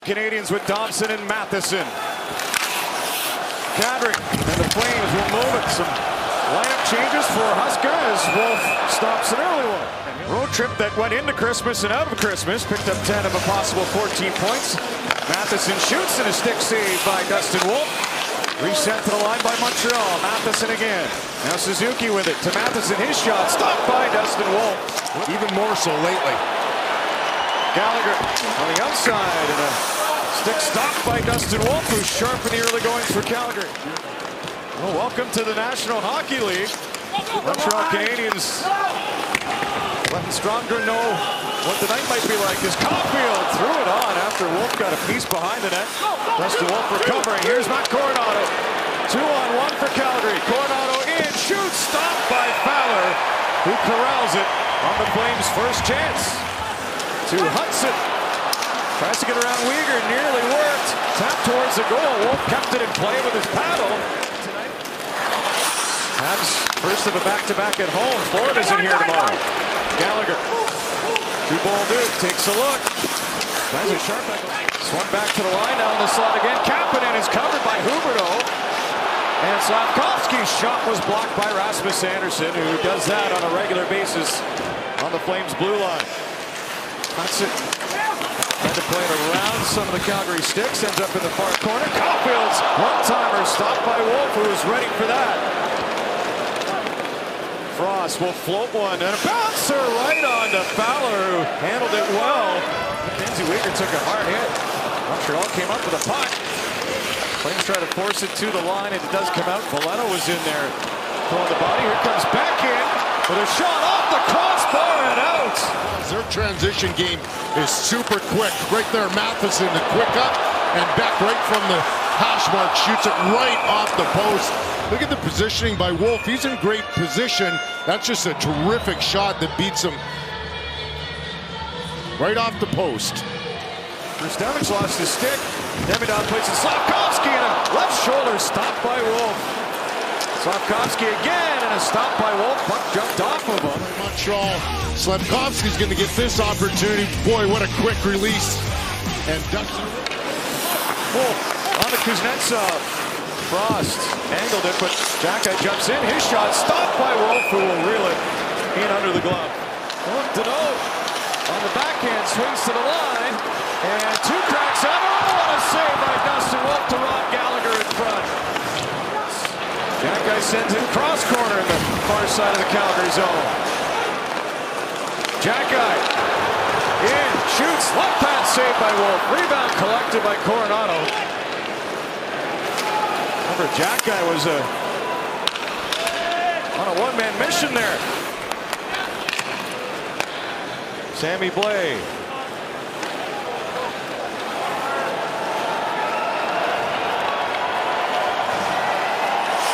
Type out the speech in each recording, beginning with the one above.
Canadians with Dobson and Matheson. Kadri and the Flames will move it. Some lineup changes for Husker as Wolf stops an early one. Road trip that went into Christmas and out of Christmas. Picked up 10 of a possible 14 points. Matheson shoots and a stick save by Dustin Wolf. Reset to the line by Montreal. Matheson again. Now Suzuki with it to Matheson. His shot stopped by Dustin Wolf. Even more so lately. Gallagher on the outside and a stick stopped by Dustin Wolf, who's sharp in the early goings for Calgary. Well, welcome to the National Hockey League. Montreal Canadiens letting Stronger know what the night might be like as Caulfield threw it on after Wolf got a piece behind the net. Dustin Wolf recovering. Here's Matt Coronado. 2-on-1 for Calgary. Coronado in, shoots, stopped by Fowler, who corrals it on the Flames' first chance. To Hudson. Tries to get around Weegar, nearly worked. Tap towards the goal. Wolf kept it in play with his paddle. Tonight. Habs first of a back-to-back at home. Florida's in here tomorrow. Gallagher. Two-ball Duke takes a look. Tries a sharp angle. Swung back to the line, down the slot again. Kapanen is covered by Huberdeau. And Slavkovsky's shot was blocked by Rasmus Andersson, who does that on a regular basis on the Flames' blue line. Hudson tried to play it around some of the Calgary sticks, ends up in the far corner. Caulfield's one-timer stopped by Wolf, who was ready for that. Frost will float one and a bouncer right on to Fowler, who handled it well. Mackenzie Weegar took a hard hit. Montreal came up with a puck. Flames try to force it to the line, and it does come out. Valeno was in there throwing the body. Here comes back in with a shot off the crossbar and out. Their transition game is super quick. Right there, Matheson, the quick up and back right from the hash mark, shoots it right off the post. Look at the positioning by Wolf. He's in great position. That's just a terrific shot that beats him right off the post. Rustamich lost his stick. Demidov plays it. Slavkovsky and a left shoulder stopped by Wolf. Slavkovsky again and a stop by Wolf. Puck jumped off of him. Montreal. Slavkovsky's going to get this opportunity. Boy, what a quick release. And Dustin Wolf on the Kuznetsov. Frost angled it, but Xhekaj jumps in. His shot stopped by Wolf, who will reel it in under the glove. Deneau on the backhand swings to the line. And two cracks out. Oh, what a save by Dustin Wolf to Rob Gallagher in front. Xhekaj sends him cross corner in the far side of the Calgary zone. Xhekaj in, shoots, left pass saved by Wolf. Rebound collected by Coronado. Remember, Xhekaj was on a one-man mission there. Sammy Blais.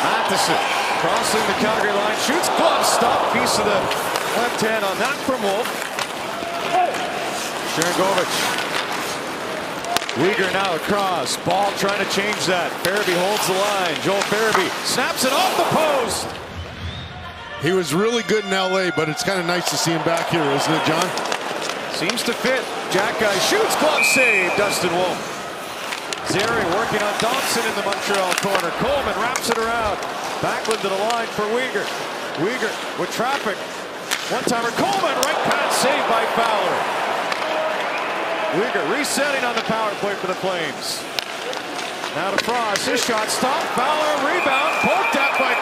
Matheson crossing the Calgary line, shoots, glove stop, piece of the left hand on that from Wolf. Sharangovich. Weegar now across, ball trying to change that. Farabee holds the line. Joel Farabee snaps it off the post. He was really good in LA, but it's kind of nice to see him back here, isn't it, John? Seems to fit. Xhekaj shoots, glove save, Dustin Wolf. Zary working on Dobson in the Montreal corner. Coleman wraps it around. Backward to the line for Weegar. Weegar with traffic. One-timer. Coleman, right pass saved by Fowler. Weegar resetting on the power play for the Flames. Now to Frost. His shot stopped. Fowler rebound. Poked at by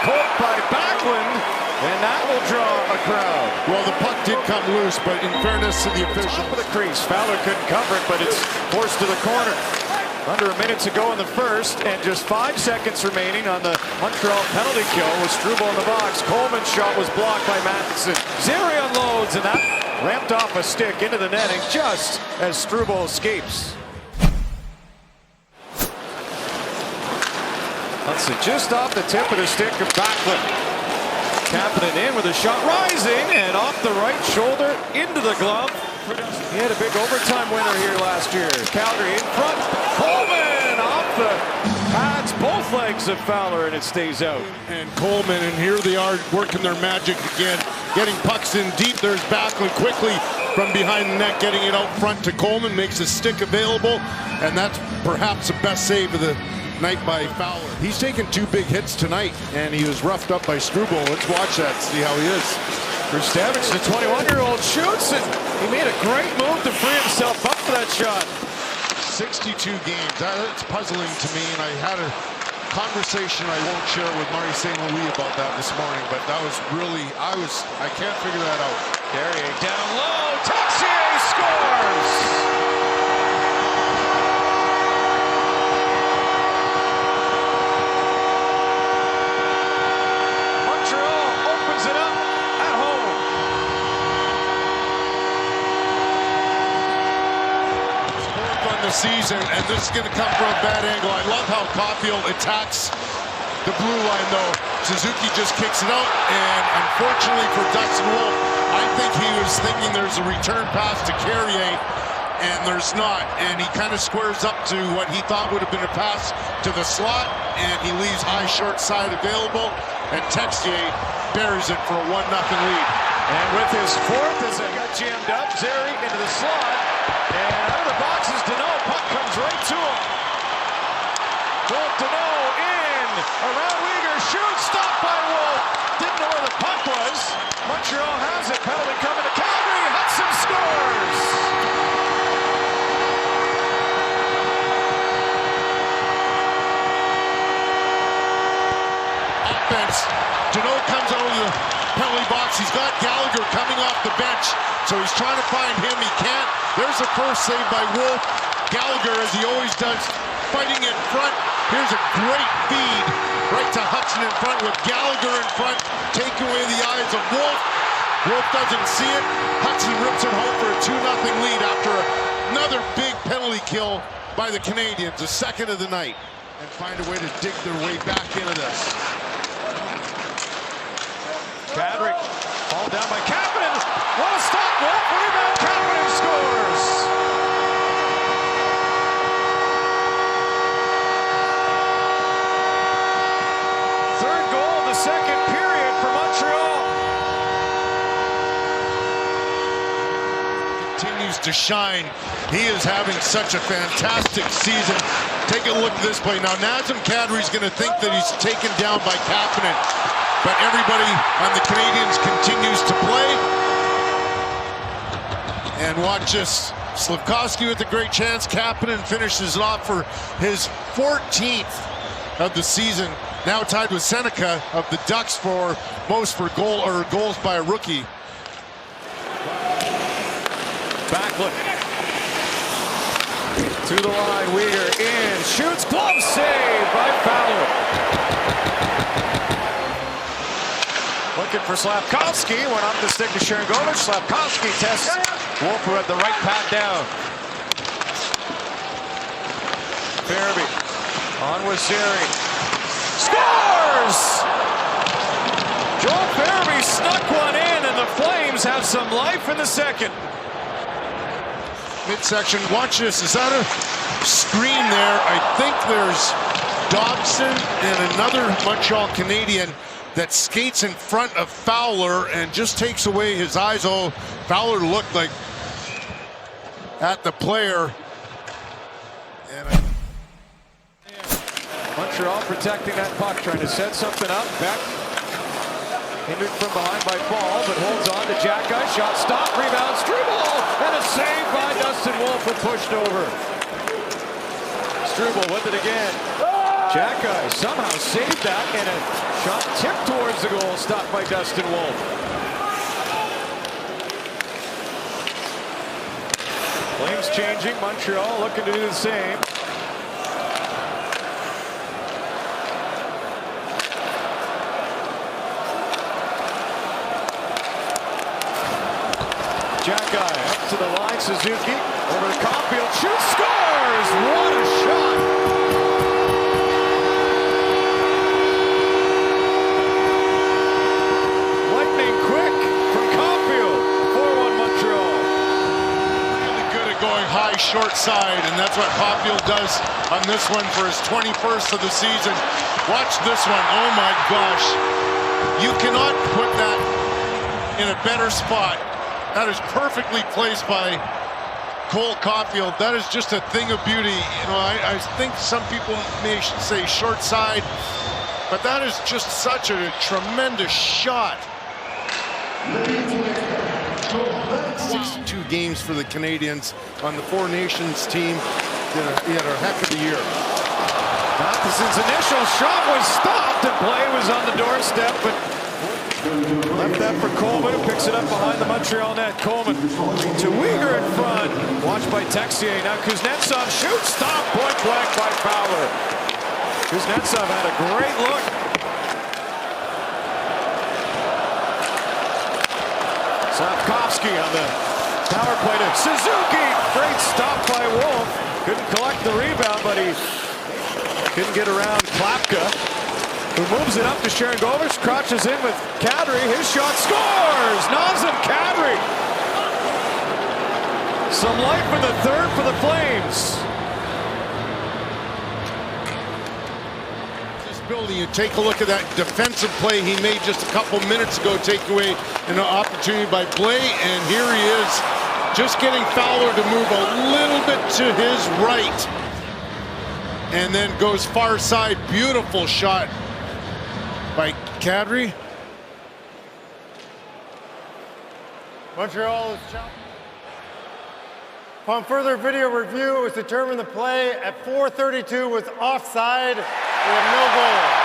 Backlund. And that will draw a crowd. Well, the puck did come loose, but in fairness to the official. Top of the crease. Fowler couldn't cover it, but it's forced to the corner. Under a minute to go in the first, and just 5 seconds remaining on the Montreal penalty kill with Struble in the box. Coleman's shot was blocked by Matheson. Zary unloads, and that ramped off a stick into the netting just as Struble escapes. Hudson just off the tip of the stick of Backlund. Kapanen in with a shot rising, and off the right shoulder into the glove. He had a big overtime winner here last year. Calgary in front. Coleman off the pads, both legs. legs of Fowler, and it stays out. And Coleman, and here they are working their magic again, getting pucks in deep. There's Backlund quickly from behind the net, getting it out front to Coleman, makes a stick available, and that's perhaps the best save of the night by Fowler. He's taken 2 big hits tonight, and he was roughed up by Struble. Let's watch that, see how he is. Krstovich, the 21-year-old, shoots it. He made a great move to free himself up for that shot. 62 games. That's puzzling to me, and I had a conversation I won't share with Marty St. Louis about that this morning, but that was really, I can't figure that out. Carrier down low, Texier scores! The season, and this is going to come from a bad angle. I love how Caulfield attacks the blue line, though. Suzuki just kicks it out, and unfortunately for Dustin Wolf, I think he was thinking there's a return pass to Carrier, and there's not. And he kind of squares up to what he thought would have been a pass to the slot, and he leaves high short side available, and Texier buries it for a 1-0 lead. And with his fourth, as it got jammed up, Zary into the slot, and out of the box is Danault. Puck comes right to him. Philip Danault in, around Weegar, shoots, stopped by Wolf. Didn't know where the puck was. Montreal has it, penalty coming to Calgary, Hudson scores! Offense, Danault comes out of the penalty box. He's got Gallagher coming off the bench, so he's trying to find him. He can't. There's the first save by Wolf. Gallagher, as he always does, fighting in front. Here's a great feed right to Hudson in front with Gallagher in front, taking away the eyes of Wolf. Wolf doesn't see it. Hudson rips it home for a 2-0 lead after another big penalty kill by the Canadiens, the second of the night, and find a way to dig their way back into this. Kadri, ball down by Kapanen. What a stop, Wolf, rebound, Kapanen scores! Third goal of the second period for Montreal. Continues to shine. He is having such a fantastic season. Take a look at this play. Now, Nazem Kadri's going to think that he's taken down by Kapanen. But everybody on the Canadiens continues to play. And watch this. Slafkovsky with a great chance. Kapanen finishes it off for his 14th of the season. Now tied with Seneca of the Ducks for most for goals by a rookie. Backlund. To the line, Weegar in. Shoots, glove save by Fowler. Looking for Slafkovsky, went off the stick to Sharangovich. Slafkovsky tests Wolf, who had the right pad down. Farabee on with Zary. Scores! Joel Farabee snuck one in, and the Flames have some life in the second. Midsection, watch this. Is that a screen there? I think there's Dobson and another Montreal Canadian that skates in front of Fowler and just takes away his eyes. Oh, Fowler looked like at the player. And Montreal protecting that puck, trying to set something up. Beck hindered from behind by Paul, but holds on to Jack Guy. Shot stop, rebound, Struble, and a save by Dustin Wolf, who pushed over. Struble with it again. Jack Guy somehow saved that, and a shot tipped towards the goal, stopped by Dustin Wolf. Flames changing, Montreal looking to do the same. Jack Guy up to the line, Suzuki over to Caulfield, shoots, scores! What a shot! high short side, and that's what Caulfield does on this one for his 21st of the season. Watch this one. Oh my gosh. You cannot put that in a better spot. That is perfectly placed by Cole Caulfield. That is just a thing of beauty. You know, I think some people may say short side, but that is just such a tremendous shot. 62 games for the Canadians on the Four Nations team. He had a heck of a year. Matheson's initial shot was stopped and play was on the doorstep, but left that for Coleman, who picks it up behind the Montreal net. Coleman to Weegar in front. Watched by Texier. Now Kuznetsov shoots. Stop point blank by Fowler. Kuznetsov had a great look. Slavkovsky on the power play to Suzuki. Great stop by Wolf. Couldn't collect the rebound, but he couldn't get around Klapka, who moves it up to Sharangovich, crouches in with Kadri. His shot scores! Nazem Kadri! Some life in the third for the Flames. This building, you take a look at that defensive play he made just a couple minutes ago, take away an opportunity by Blais, and here he is, just getting Fowler to move a little bit to his right. And then goes far side. Beautiful shot by Kadri. Montreal is challenged. Upon further video review, it was determined the play at 4:32 was offside. We have no goal.